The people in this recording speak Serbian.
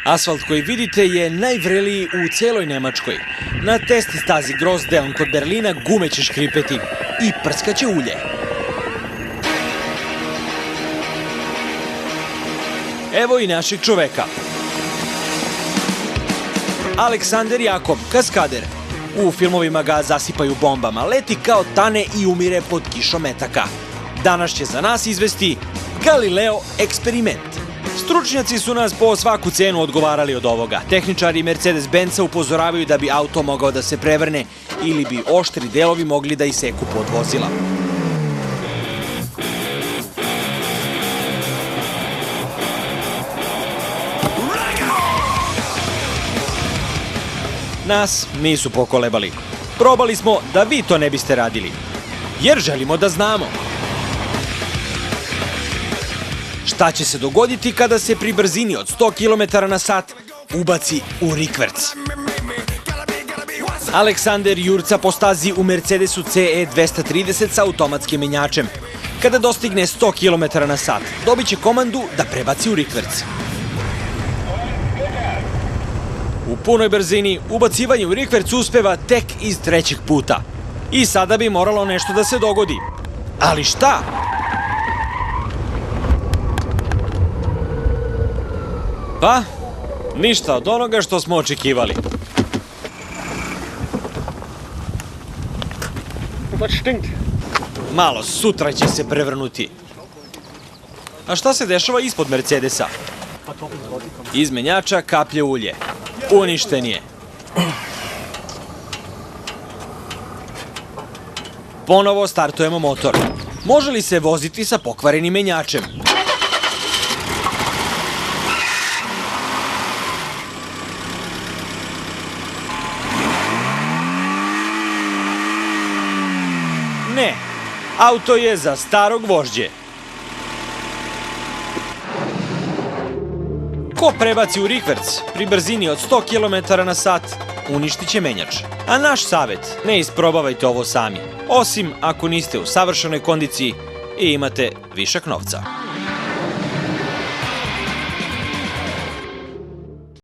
Asfalt koji vidite je najvreliji u celoj Nemačkoj. Na testi stazi Grossdeln kod Berlina gume će škripeti i prskaće ulje. Evo i našeg čoveka. Aleksander Jakob, kaskader. U filmovima ga zasipaju bombama, leti kao tane i umire pod kišom metaka. Danas će za nas izvesti Galileo eksperiment. Stručnjaci su nas po svaku cenu odgovarali od ovoga. Tehničari Mercedes-Benza upozoravaju da bi auto mogao da se prevrne ili bi oštri delovi mogli da iseku pod vozila. Nas nisu pokolebali. Probali smo da vi to ne biste radili, jer želimo da znamo. Šta će se dogoditi kada se pri brzini od 100 km na sat ubaci u rikverc? Aleksander jurca po stazi u Mercedesu CE 230 sa automatskim menjačem. Kada dostigne 100 km na sat, dobit će komandu da prebaci u rikverc. U punoj brzini ubacivanje u rikverc uspeva tek iz trećeg puta. I sada bi moralo nešto da se dogodi. Ali šta? Pa, ništa od onoga što smo očekivali. Malo sutra će se prevrnuti. A šta se dešava ispod Mercedesa? Iz menjača kaplje ulje. Uništen je. Ponovo startujemo motor. Može li se voziti sa pokvarenim menjačem? Ne, auto je za starog vožđe. Ko prebaci u rikverc pri brzini od 100 km na sat, uništit će menjač. A naš savjet, ne isprobavajte ovo sami, osim ako niste u savršenoj kondiciji i imate višak novca.